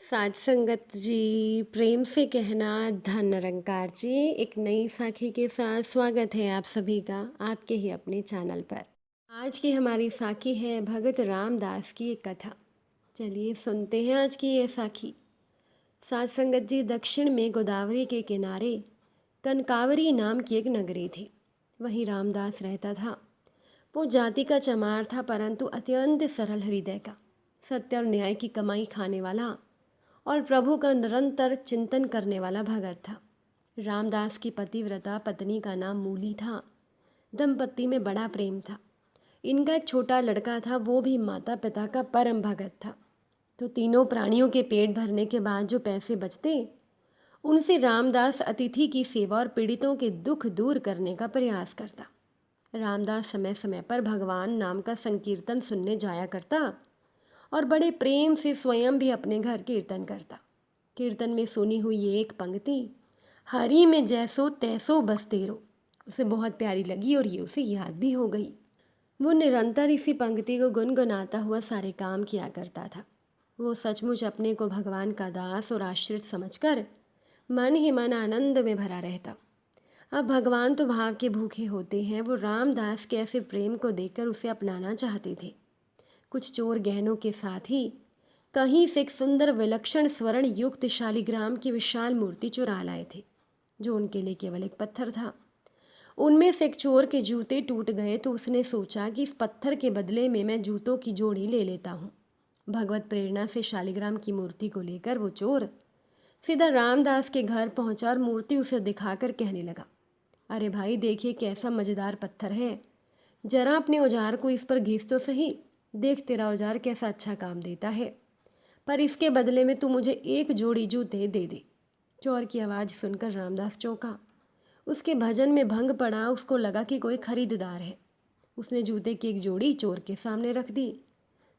साध संगत जी, प्रेम से कहना धन निरंकार जी। एक नई साखी के साथ स्वागत है आप सभी का आपके ही अपने चैनल पर। आज की हमारी साखी है भगत रामदास की एक कथा। चलिए सुनते हैं आज की ये साखी। साध संगत जी, दक्षिण में गोदावरी के किनारे कनकावरी नाम की एक नगरी थी। वहीं रामदास रहता था। वो जाति का चमार था, परंतु अत्यंत सरल हृदय का, सत्य और न्याय की कमाई खाने वाला और प्रभु का निरंतर चिंतन करने वाला भगत था। रामदास की पतिव्रता पत्नी का नाम मूली था। दंपत्ति में बड़ा प्रेम था। इनका एक छोटा लड़का था, वो भी माता पिता का परम भगत था। तो तीनों प्राणियों के पेट भरने के बाद जो पैसे बचते, उनसे रामदास अतिथि की सेवा और पीड़ितों के दुख दूर करने का प्रयास करता। रामदास समय समय पर भगवान नाम का संकीर्तन सुनने जाया करता और बड़े प्रेम से स्वयं भी अपने घर कीर्तन करता। कीर्तन में सुनी हुई ये एक पंक्ति, हरि में जैसो तैसो बस तेरो, उसे बहुत प्यारी लगी और ये उसे याद भी हो गई। वो निरंतर इसी पंक्ति को गुनगुनाता हुआ सारे काम किया करता था। वो सचमुच अपने को भगवान का दास और आश्रित समझकर मन ही मन आनंद में भरा रहता। अब भगवान तो भाव के भूखे होते हैं। वो रामदास के ऐसे प्रेम को देखकर उसे अपनाना चाहते थे। कुछ चोर गहनों के साथ ही कहीं से एक सुंदर विलक्षण स्वर्ण युक्त शालिग्राम की विशाल मूर्ति चुरा लाए थे, जो उनके लिए केवल एक पत्थर था। उनमें से एक चोर के जूते टूट गए तो उसने सोचा कि इस पत्थर के बदले में मैं जूतों की जोड़ी ले लेता हूँ। भगवत प्रेरणा से शालिग्राम की मूर्ति को लेकर वो चोर सीधा रामदास के घर पहुंचा और मूर्ति उसे दिखाकर कहने लगा, अरे भाई देखिए कैसा मज़ेदार पत्थर है, जरा अपने औजार को इस पर घिस तो सही। देख तेरा औजार कैसा अच्छा काम देता है, पर इसके बदले में तू मुझे एक जोड़ी जूते दे दे। चोर की आवाज़ सुनकर रामदास चौंका। उसके भजन में भंग पड़ा। उसको लगा कि कोई खरीददार है। उसने जूते की एक जोड़ी चोर के सामने रख दी।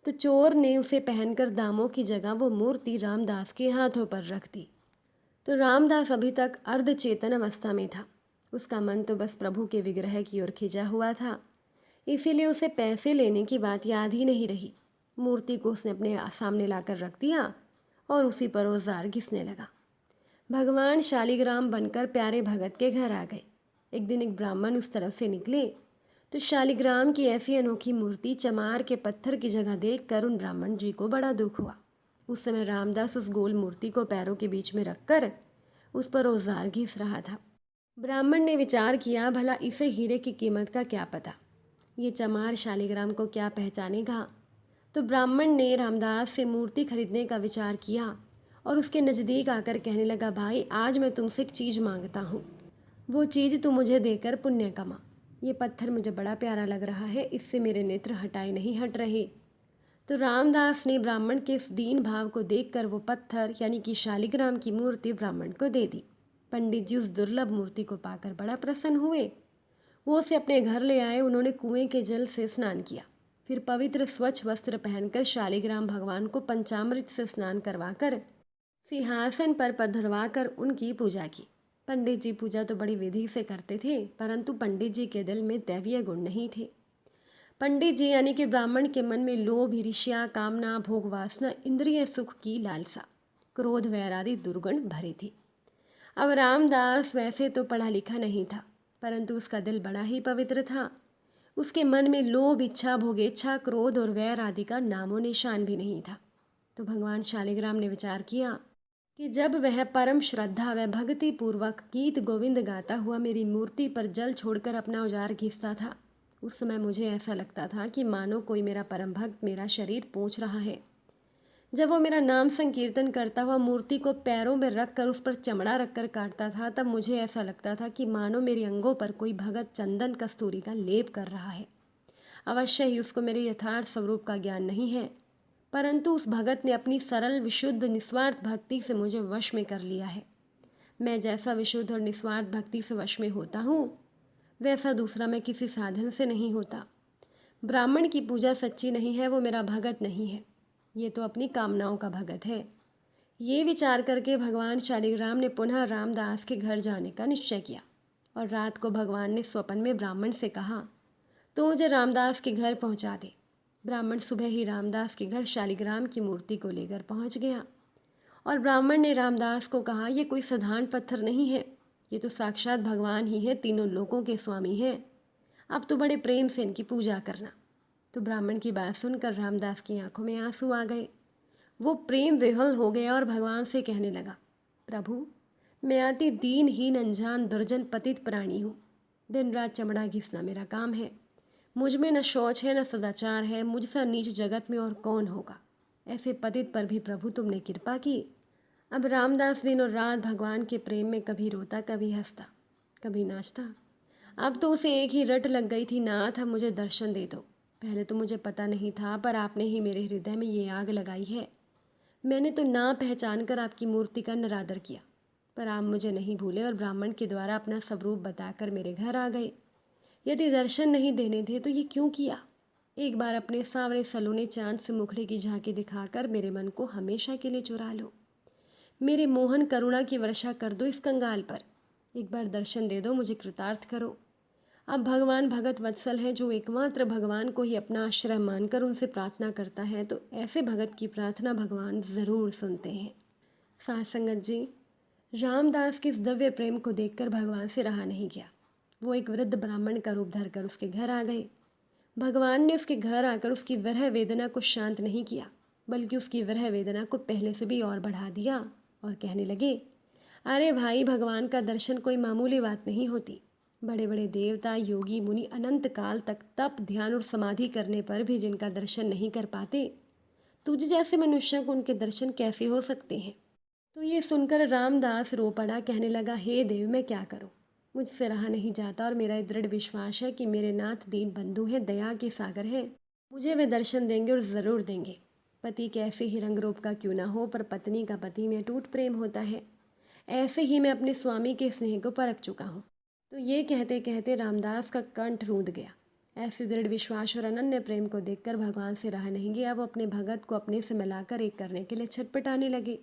तो चोर ने उसे पहनकर दामों की जगह वो मूर्ति रामदास के हाथों पर रख दी। तो रामदास अभी तक अर्धचेतन अवस्था में था। उसका मन तो बस प्रभु के विग्रह की ओर खिंचा हुआ था, इसीलिए उसे पैसे लेने की बात याद ही नहीं रही। मूर्ति को उसने अपने सामने लाकर रख दिया और उसी पर औजार घिसने लगा। भगवान शालिग्राम बनकर प्यारे भगत के घर आ गए। एक दिन एक ब्राह्मण उस तरफ से निकले तो शालिग्राम की ऐसी अनोखी मूर्ति चमार के पत्थर की जगह देखकर उन ब्राह्मण जी को बड़ा दुख हुआ। उस समय रामदास उस गोल मूर्ति को पैरों के बीच में रखकर उस पर औजार घिस रहा था। ब्राह्मण ने विचार किया, भला इसे हीरे की कीमत का क्या पता, ये चमार शालिग्राम को क्या पहचानेगा। तो ब्राह्मण ने रामदास से मूर्ति खरीदने का विचार किया और उसके नज़दीक आकर कहने लगा, भाई आज मैं तुमसे एक चीज़ मांगता हूँ, वो चीज़ तू मुझे देकर पुण्य कमा। ये पत्थर मुझे बड़ा प्यारा लग रहा है, इससे मेरे नेत्र हटाए नहीं हट रहे। तो रामदास ने ब्राह्मण के इस दीन भाव को देखकर वो पत्थर यानी कि शालिग्राम की मूर्ति ब्राह्मण को दे दी। पंडित जी उस दुर्लभ मूर्ति को पाकर बड़ा प्रसन्न हुए। वो उसे अपने घर ले आए। उन्होंने कुएं के जल से स्नान किया, फिर पवित्र स्वच्छ वस्त्र पहनकर शालिग्राम भगवान को पंचामृत से स्नान करवाकर सिंहासन पर पधरवाकर उनकी पूजा की। पंडित जी पूजा तो बड़ी विधि से करते थे, परंतु पंडित जी के दिल में दैवीय गुण नहीं थे। पंडित जी यानी कि ब्राह्मण के मन में लोभ, ईर्ष्या, कामना, भोग वासना, इंद्रिय सुख की लालसा, क्रोध, वैर आदि दुर्गुण भरे थे। अब रामदास वैसे तो पढ़ा लिखा नहीं था, परंतु उसका दिल बड़ा ही पवित्र था। उसके मन में लोभ, इच्छा, भोगेच्छा, क्रोध और वैर आदि का नामो निशान भी नहीं था। तो भगवान शालिग्राम ने विचार किया कि जब वह परम श्रद्धा व भक्ति पूर्वक गीत गोविंद गाता हुआ मेरी मूर्ति पर जल छोड़कर अपना औजार घिसता था, उस समय मुझे ऐसा लगता था कि मानो कोई मेरा परम भक्त मेरा शरीर पोंछ रहा है। जब वो मेरा नाम संकीर्तन करता हुआ मूर्ति को पैरों में रखकर उस पर चमड़ा रखकर काटता था, तब मुझे ऐसा लगता था कि मानो मेरे अंगों पर कोई भगत चंदन कस्तूरी का लेप कर रहा है। अवश्य ही उसको मेरे यथार्थ स्वरूप का ज्ञान नहीं है, परंतु उस भगत ने अपनी सरल विशुद्ध निस्वार्थ भक्ति से मुझे वश में कर लिया है। मैं जैसा विशुद्ध और निस्वार्थ भक्ति से वश में होता हूँ, वैसा दूसरा मैं किसी साधन से नहीं होता। ब्राह्मण की पूजा सच्ची नहीं है, वो मेरा भगत नहीं है, ये तो अपनी कामनाओं का भगत है। ये विचार करके भगवान शालिग्राम ने पुनः रामदास के घर जाने का निश्चय किया और रात को भगवान ने स्वप्न में ब्राह्मण से कहा, तो मुझे रामदास के घर पहुंचा दे। ब्राह्मण सुबह ही रामदास के घर शालिग्राम की मूर्ति को लेकर पहुंच गया और ब्राह्मण ने रामदास को कहा, ये कोई साधारण पत्थर नहीं है, ये तो साक्षात भगवान ही है, तीनों लोकों के स्वामी हैं। अब तो बड़े प्रेम से इनकी पूजा करना। तो ब्राह्मण की बात सुनकर रामदास की आंखों में आंसू आ गए। वो प्रेम विह्वल हो गया और भगवान से कहने लगा, प्रभु, मैं अति दीनहीन अनजान दुर्जन पतित प्राणी हूँ। दिन रात चमड़ा घिसना मेरा काम है। मुझ में न शौच है न सदाचार है। मुझसे नीच जगत में और कौन होगा। ऐसे पतित पर भी प्रभु तुमने कृपा की। अब रामदास दिन और रात भगवान के प्रेम में कभी रोता, कभी हंसता, कभी नाचता। अब तो उसे एक ही रट लग गई थी, नाथ अब मुझे दर्शन दे दो। पहले तो मुझे पता नहीं था, पर आपने ही मेरे हृदय में ये आग लगाई है। मैंने तो ना पहचान कर आपकी मूर्ति का निरादर किया, पर आप मुझे नहीं भूले और ब्राह्मण के द्वारा अपना स्वरूप बताकर मेरे घर आ गए। यदि दर्शन नहीं देने थे तो ये क्यों किया। एक बार अपने सांवरे सलोने चांद से मुखड़े की झांकी दिखाकर मेरे मन को हमेशा के लिए चुरा लो। मेरे मोहन करुणा की वर्षा कर दो इस कंगाल पर। एक बार दर्शन दे दो, मुझे कृतार्थ करो। अब भगवान भगत वत्सल है, जो एकमात्र भगवान को ही अपना आश्रय मानकर उनसे प्रार्थना करता है, तो ऐसे भगत की प्रार्थना भगवान ज़रूर सुनते हैं। साथ संगत जी, रामदास के इस दिव्य प्रेम को देखकर भगवान से रहा नहीं गया। वो एक वृद्ध ब्राह्मण का रूप धरकर उसके घर आ गए। भगवान ने उसके घर आकर उसकी विरह वेदना को शांत नहीं किया, बल्कि उसकी विरह वेदना को पहले से भी और बढ़ा दिया और कहने लगे, अरे भाई, भगवान का दर्शन कोई मामूली बात नहीं होती। बड़े बड़े देवता, योगी, मुनि अनंत काल तक तप, ध्यान और समाधि करने पर भी जिनका दर्शन नहीं कर पाते, तुझ जैसे मनुष्य को उनके दर्शन कैसे हो सकते हैं। तो ये सुनकर रामदास रो पड़ा, कहने लगा, हे देव, मैं क्या करूं। मुझसे रहा नहीं जाता और मेरा दृढ़ विश्वास है कि मेरे नाथ दीन बंधु हैं, दया के सागर हैं। मुझे वे दर्शन देंगे और ज़रूर देंगे। पति कैसे ही रंग रूप का क्यों ना हो, पर पत्नी का पति में अटूट प्रेम होता है। ऐसे ही मैं अपने स्वामी के स्नेह को परख चुका हूँ। तो ये कहते कहते रामदास का कंठ रूंध गया। ऐसे दृढ़ विश्वास और अनन्य प्रेम को देखकर भगवान से रहा नहीं गया। वो अपने भगत को अपने से मिलाकर एक करने के लिए छटपटाने लगे।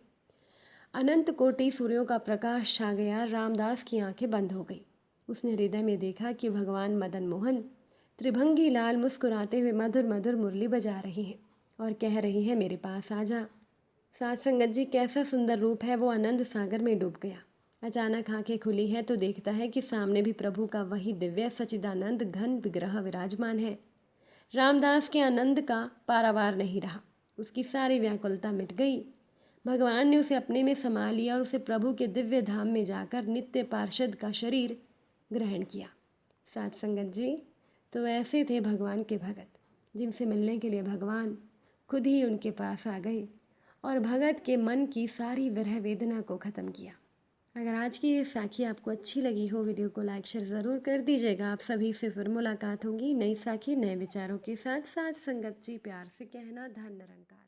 अनंत कोटि सूर्यों का प्रकाश छा गया। रामदास की आंखें बंद हो गई। उसने हृदय में देखा कि भगवान मदन मोहन त्रिभंगी लाल मुस्कुराते हुए मधुर मधुर मुरली बजा रही हैं और कह रही हैं, मेरे पास आ जा। साथ संगत जी, कैसा सुंदर रूप है। वो आनंद सागर में डूब गया। अचानक आंखें खुली है तो देखता है कि सामने भी प्रभु का वही दिव्य सचिदानंद घन विग्रह विराजमान है। रामदास के आनंद का पारावार नहीं रहा। उसकी सारी व्याकुलता मिट गई। भगवान ने उसे अपने में समा लिया और उसे प्रभु के दिव्य धाम में जाकर नित्य पार्षद का शरीर ग्रहण किया। साथ संगत जी, तो ऐसे थे भगवान के भगत, जिनसे मिलने के लिए भगवान खुद ही उनके पास आ गए और भगत के मन की सारी विरह वेदना को ख़त्म किया। अगर आज की ये साखी आपको अच्छी लगी हो, वीडियो को लाइक शेयर ज़रूर कर दीजिएगा। आप सभी से फिर मुलाकात होगी नई साखी नए विचारों के साथ। साथ संगत जी, प्यार से कहना, धन निरंकार।